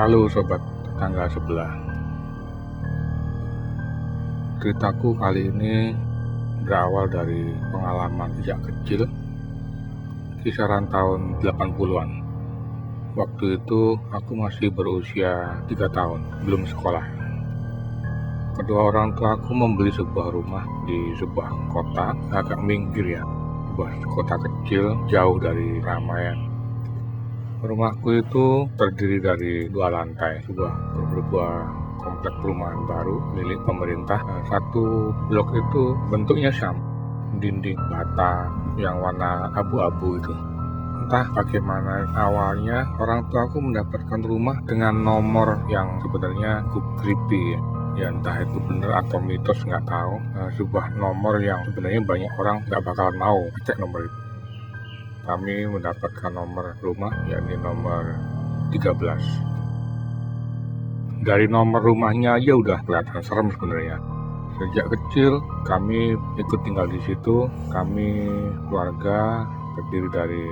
Halo sobat tetangga sebelah. Ceritaku kali ini berawal dari pengalaman sejak kecil, kisaran tahun 80-an. Waktu itu aku masih berusia 3 tahun, belum sekolah. Kedua orang tua aku membeli sebuah rumah di sebuah kota agak minggir ya, sebuah kota kecil jauh dari keramaian. Rumahku itu terdiri dari 2 lantai, sebuah komplek perumahan baru milik pemerintah. Satu blok itu bentuknya sama, dinding bata yang warna abu-abu itu. Entah bagaimana awalnya orang tua aku mendapatkan rumah dengan nomor yang sebenarnya cukup creepy ya. Entah itu benar atau mitos nggak tahu. Sebuah nomor yang sebenarnya banyak orang nggak bakal mau cek nomor itu. Kami mendapatkan nomor rumah, yakni nomor 13. Dari nomor rumahnya aja udah kelihatan serem sebenarnya. Sejak kecil kami ikut tinggal di situ. Kami keluarga terdiri dari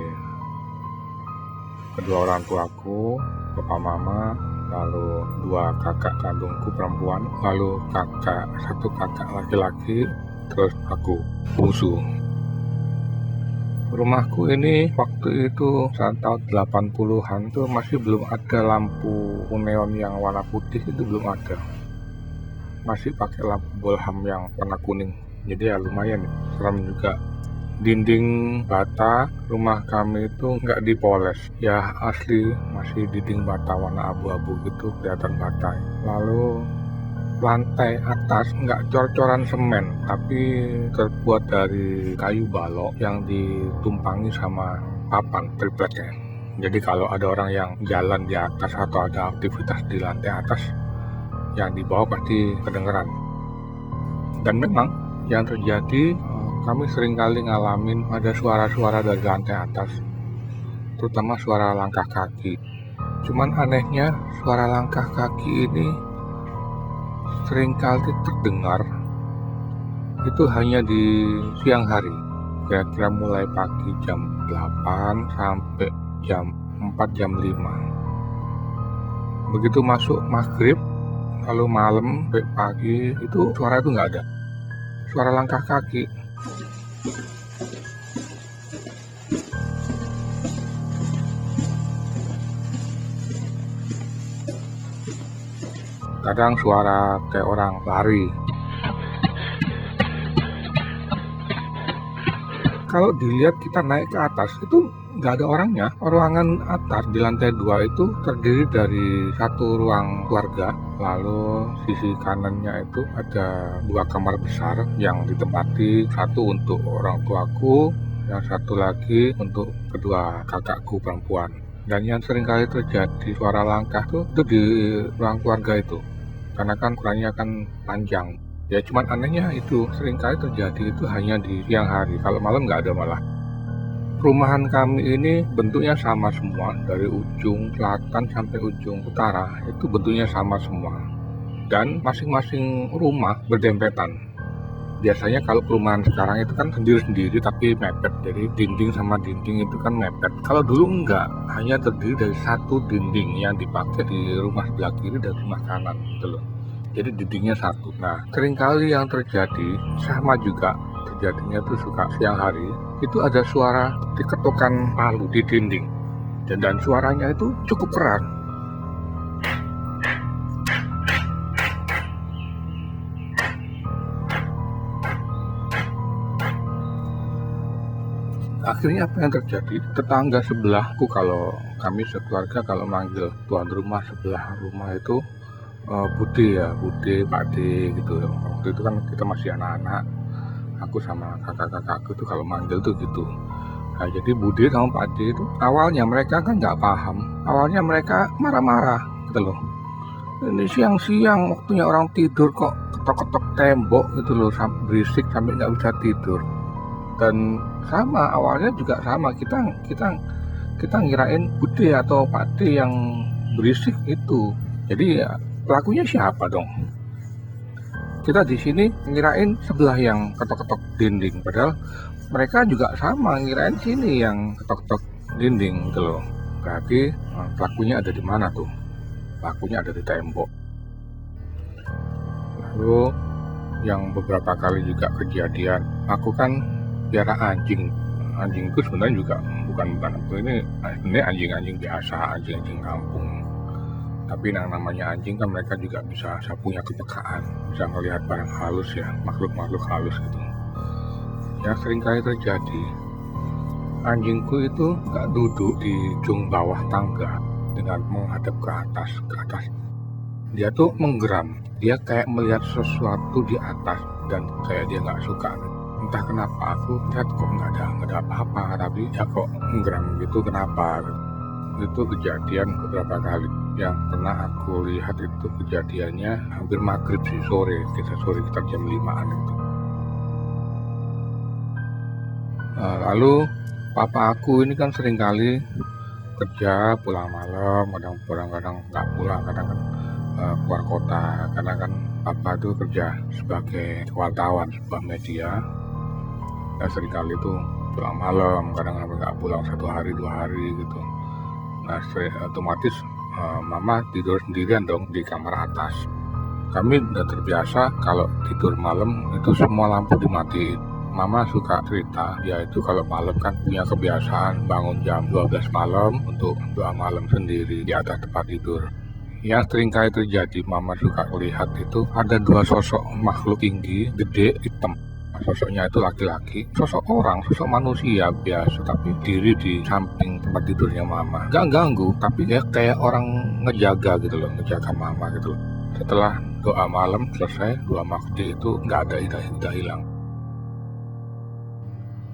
kedua orang tuaku, papa mama, lalu 2 kakak kandungku perempuan, lalu satu kakak laki-laki, terus aku bungsu. Rumahku ini waktu itu saat tahun 80-an tuh masih belum ada lampu neon yang warna putih, itu belum ada. Masih pakai lampu bolham yang warna kuning. Jadi ya lumayan, serem juga. Dinding bata rumah kami itu nggak dipoles. Ya asli masih dinding bata warna abu-abu gitu, kelihatan bata. Lalu lantai atas nggak cor-coran semen, tapi terbuat dari kayu balok yang ditumpangi sama papan tripleknya. Jadi kalau ada orang yang jalan di atas atau ada aktivitas di lantai atas, yang di bawah pasti kedengeran. Dan memang yang terjadi, kami seringkali ngalamin ada suara-suara dari lantai atas, terutama suara langkah kaki. Cuman anehnya suara langkah kaki ini seringkali terdengar itu hanya di siang hari, kira-kira mulai pagi jam 8 sampai jam 4, jam 5. Begitu masuk maghrib, lalu malam sampai pagi, itu suara itu nggak ada. Suara langkah kaki. Kadang suara kayak orang lari. Kalau dilihat kita naik ke atas itu nggak ada orangnya. Ruangan atas di lantai 2 itu terdiri dari satu ruang keluarga. Lalu sisi kanannya itu ada 2 kamar besar yang ditempati, satu untuk orang tuaku, yang satu lagi untuk kedua kakakku perempuan. Dan yang seringkali terjadi suara langkah itu di ruang keluarga itu. Karena kan ukurannya kan panjang. Ya cuman anehnya itu seringkali terjadi itu hanya di siang hari. Kalau malam nggak ada malah. Perumahan kami ini bentuknya sama semua, dari ujung selatan sampai ujung utara itu bentuknya sama semua. Dan masing-masing rumah berdempetan. Biasanya kalau perumahan sekarang itu kan sendiri-sendiri tapi mepet, jadi dinding sama dinding itu kan mepet. Kalau dulu enggak, hanya terdiri dari satu dinding yang dipakai di rumah sebelah kiri dan rumah kanan gitu loh. Jadi dindingnya satu. Nah, seringkali yang terjadi sama juga, terjadinya tuh suka siang hari, itu ada suara diketukan palu di dinding. Dan suaranya itu cukup keras. Akhirnya apa yang terjadi? Tetangga sebelahku, kalau kami sekeluarga kalau manggil tuan rumah sebelah rumah itu Bude ya, Bude, Pak D gitu. Waktu itu kan kita masih anak-anak, aku sama kakak-kakakku tuh kalau manggil tuh gitu. Nah, jadi Bude sama Pak D itu awalnya mereka kan nggak paham. Awalnya mereka marah-marah gitu loh. Ini siang-siang waktunya orang tidur kok ketok-ketok tembok gitu loh, berisik sampai nggak bisa tidur. Dan sama awalnya juga sama, kita ngirain Bude atau Pak D yang berisik itu. Jadi ya pelakunya siapa dong? Kita di sini ngirain sebelah yang ketok-ketok dinding, padahal mereka juga sama ngirain sini yang ketok-ketok dinding gitu loh. Berarti pelakunya ada di mana tuh? pakunya ada di tembok. Lalu yang beberapa kali juga kejadian, aku kan piara anjing. Anjing itu sebenarnya juga bukan ini anjing-anjing biasa, anjing-anjing kampung. Tapi yang namanya anjing kan mereka juga bisa punya kepekaan, bisa melihat barang halus ya, makhluk-makhluk halus gitu. Yang seringkali terjadi, anjingku itu nggak duduk di ujung bawah tangga dengan menghadap ke atas. Dia tuh menggeram, dia kayak melihat sesuatu di atas dan kayak dia nggak suka. Entah kenapa aku lihat kok nggak ada apa-apa, tapi ya kok menggeram gitu, kenapa? Itu kejadian beberapa kali. Yang pernah aku lihat itu kejadiannya hampir maghrib sih, sore kita jam 5-an itu. Lalu papa aku ini kan seringkali kerja pulang malam, kadang-kadang nggak pulang, kadang kan keluar kota, karena kan papa itu kerja sebagai wartawan sebuah media. Dan seringkali itu pulang malam, kadang nggak pulang 1 hari 2 hari gitu. Nah otomatis mama tidur sendirian dong di kamar atas. Kami udah terbiasa kalau tidur malam itu semua lampu dimatiin. Mama suka cerita, dia itu kalau malam kan punya kebiasaan bangun jam 12 malam untuk doa malam sendiri di atas tempat tidur. Yang seringkali terjadi, mama suka melihat itu ada 2 sosok makhluk tinggi, gede, hitam. Sosoknya itu laki-laki, sosok manusia biasa, tapi diri di samping tempat tidurnya mama. Gak ganggu, tapi ya kayak orang ngejaga gitu loh, ngejaga mama gitu loh. Setelah doa malam selesai, 2 makhluk itu gak ada, udah hilang.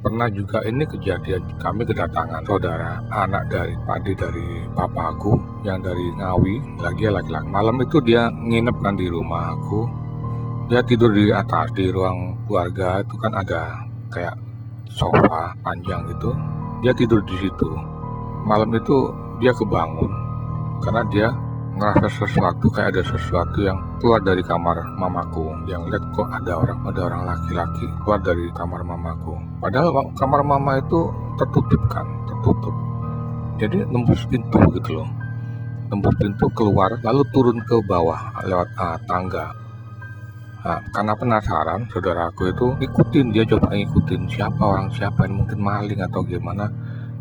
Pernah juga ini kejadian, kami kedatangan saudara, anak dari papaku yang dari Ngawi, lagi laki-laki. Malam itu dia nginep kan di rumah aku. Dia tidur di atas, di ruang keluarga itu kan ada kayak sofa panjang gitu. Dia tidur di situ. Malam itu dia kebangun karena dia ngerasa kayak ada sesuatu yang keluar dari kamar mamaku. Yang lihat kok ada orang laki-laki keluar dari kamar mamaku. Padahal kamar mama itu tertutup. Jadi nembus pintu gitu loh. Nembus pintu keluar lalu turun ke bawah lewat tangga. Nah, karena penasaran, saudaraku itu coba ngikutin siapa yang mungkin maling atau gimana,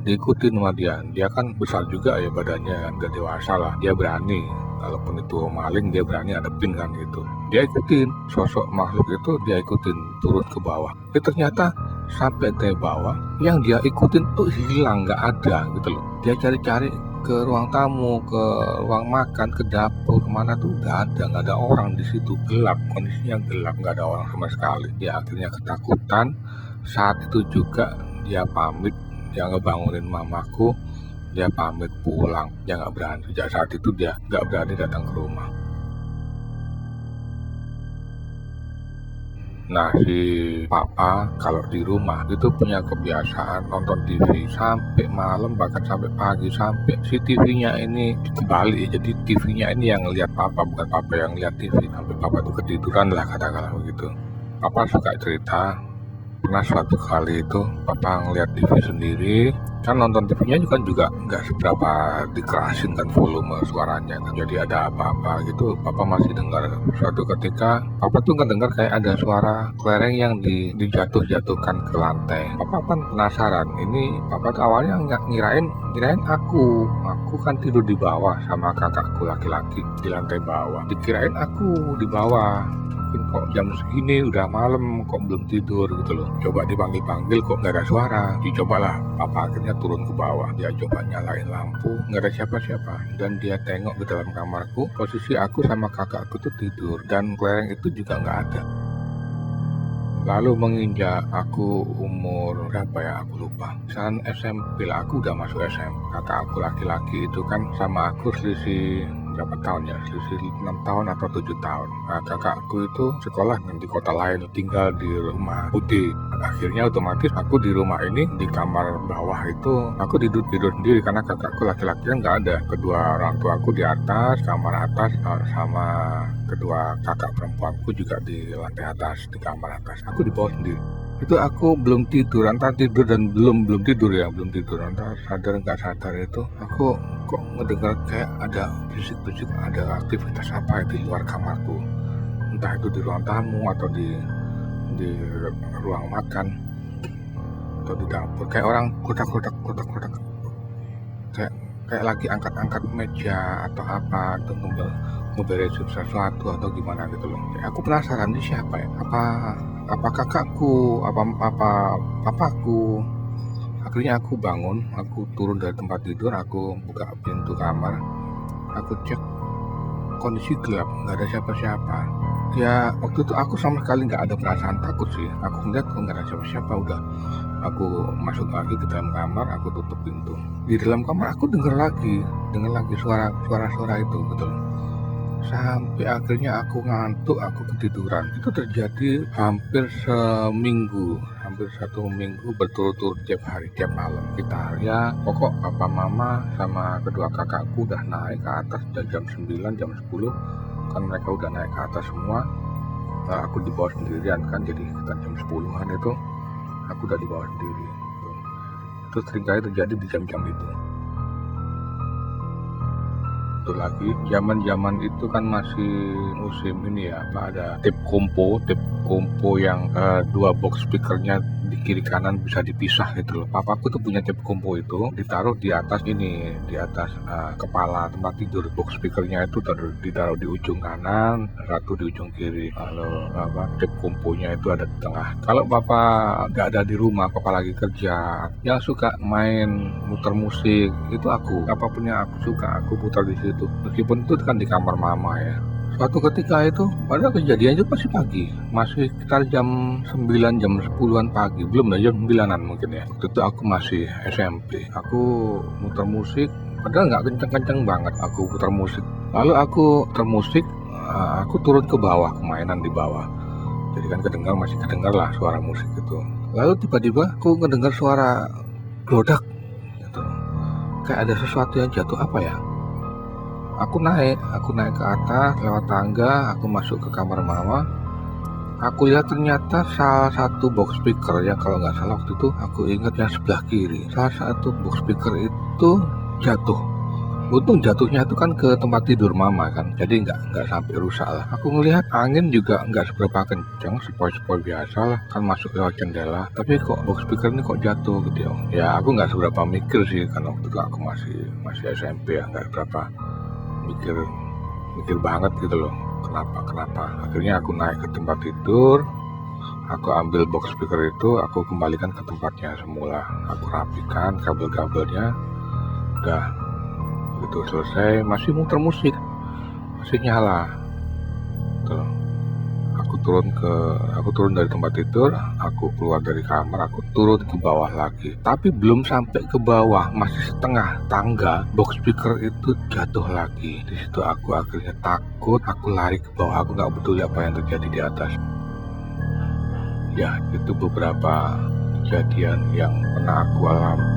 diikutin sama dia. Dia kan besar juga ya badannya, udah dewasa lah, dia berani. Kalaupun itu maling, dia berani hadapin kan gitu. Dia ikutin, sosok makhluk itu dia ikutin turun ke bawah. Ternyata sampai ke bawah, yang dia ikutin tuh hilang, nggak ada gitu loh. Dia cari-cari ke ruang tamu, ke ruang makan, ke dapur, kemana tuh nggak ada orang di situ, gelap, kondisinya gelap, nggak ada orang sama sekali. Dia akhirnya ketakutan. Saat itu juga dia pamit, dia ngebangunin mamaku, dia pamit pulang, dia nggak berani. Sejak saat itu dia nggak berani datang ke rumah. Nah, si papa kalau di rumah itu punya kebiasaan nonton TV sampai malam, bahkan sampai pagi, sampai si TV-nya ini kebalik. Jadi TV-nya ini yang lihat papa, bukan papa yang lihat TV. Sampai papa itu ketiduran lah, katakanlah begitu. Papa suka cerita, pernah suatu kali itu papa ngeliat TV sendiri, kan nonton TV-nya juga nggak seberapa dikerasin kan volume suaranya kan. Jadi ada apa-apa gitu papa masih dengar. Suatu ketika papa tuh nggak dengar kayak ada suara kelereng yang dijatuhkan ke lantai. Papa kan penasaran, ini papa tuh awalnya nggak ngirain aku kan tidur di bawah sama kakakku laki-laki di lantai bawah, dikirain aku di bawah. Kok jam segini udah malam kok belum tidur gitu loh. Coba dipanggil kok nggak ada suara. Dicobalah, papa akhirnya turun ke bawah. Dia coba nyalain lampu, nggak ada siapa-siapa. Dan dia tengok ke dalam kamarku, posisi aku sama kakakku tuh tidur dan kelereng itu juga nggak ada. Lalu menginjak aku umur berapa ya, aku lupa. Misalnya SMP lah, aku udah masuk SMP. Kakak aku laki-laki itu kan sama aku selisih berapa tahun ya, selisih 6 tahun atau 7 tahun. Nah, kakakku itu sekolah di kota lain, tinggal di rumah putih. Akhirnya otomatis aku di rumah ini, di kamar bawah itu aku tidur sendiri karena kakakku laki-laki kan nggak ada. Kedua orang tua aku di atas, kamar atas, sama kedua kakak perempuanku juga di lantai atas, di kamar atas. Aku di bawah sendiri. Itu aku belum tidur, antara tidur dan belum tidur ya, belum tidur, antara sadar nggak sadar itu aku kok mendengar kayak ada bisik-bisik, ada aktivitas apa di luar kamarku, entah itu di ruang tamu atau di ruang makan atau di dapur, kayak orang kotak-kotak kayak kayak lagi angkat-angkat meja atau apa atau ngeberesin sesuatu atau gimana gitu loh. Kayak aku penasaran ini siapa ya? Apa kakakku, apa papaku. Akhirnya aku bangun, aku turun dari tempat tidur, aku buka pintu kamar, aku cek kondisi gelap, nggak ada siapa-siapa. Ya waktu itu aku sama sekali nggak ada perasaan takut sih. Aku ngeliat kok nggak ada siapa-siapa, udah aku masuk lagi ke dalam kamar, aku tutup pintu. Di dalam kamar aku dengar lagi suara itu gitu loh. Sampai akhirnya aku ngantuk, aku ketiduran. Itu terjadi hampir hampir 1 minggu berturut-turut tiap hari, tiap malam. Kita ya pokok papa mama sama kedua kakakku udah naik ke atas jam 9, jam 10. Kan mereka udah naik ke atas semua. Nah, aku di bawah sendirian kan, jadi sekitar jam 10-an itu aku udah di bawah sendiri. Itu seringkali terjadi di jam-jam itu. Lagi zaman itu kan masih musim ini ya, ada tape kompo yang 2 box speakernya di kiri kanan bisa dipisah gitu loh. Papaku tuh punya tape kompo itu ditaruh di atas kepala tempat tidur. Box speakernya itu ditaruh di ujung kanan, satu di ujung kiri. Lalu tape komponya itu ada di tengah. Kalau papa nggak ada di rumah, papa lagi kerja, yang suka main muter musik itu aku. Apapun yang aku suka aku putar di situ. Meskipun itu kan di kamar mama ya. Suatu ketika itu, padahal kejadiannya masih pagi, masih sekitar jam 9, jam 10-an pagi, belum jam 9-an mungkin ya. Waktu itu aku masih SMP, aku muter musik, padahal nggak kenceng-kenceng banget aku putar musik. Lalu aku putar musik, aku turun ke bawah, kemainan di bawah. Jadi kan masih kedengar lah suara musik itu. Lalu tiba-tiba aku ngedengar suara glodak gitu. Kayak ada sesuatu yang jatuh, apa ya? Aku naik ke atas lewat tangga, aku masuk ke kamar mama. Aku lihat ternyata salah satu box speaker yang kalau nggak salah waktu itu aku ingat yang sebelah kiri. Salah satu box speaker itu jatuh. Untung jatuhnya itu kan ke tempat tidur mama kan, jadi nggak sampai rusak lah. Aku ngelihat angin juga nggak seberapa kencang, sepoi-sepoi biasa lah, kan masuk lewat jendela. Tapi kok box speaker ini kok jatuh gitu ya? Ya aku nggak seberapa mikir sih, karena waktu itu aku masih SMP ya, nggak seberapa mikir banget gitu loh, kenapa. Akhirnya aku naik ke tempat tidur, aku ambil box speaker itu, aku kembalikan ke tempatnya semula. Aku rapikan kabel-kabelnya, udah begitu selesai masih muter musik, masih nyala tuh. Aku turun dari tempat tidur, aku keluar dari kamar, aku turun ke bawah lagi. Tapi belum sampai ke bawah, masih setengah tangga, box speaker itu jatuh lagi. Di situ aku akhirnya takut, aku lari ke bawah, aku nggak peduli apa yang terjadi di atas. Ya, itu beberapa kejadian yang pernah aku alami.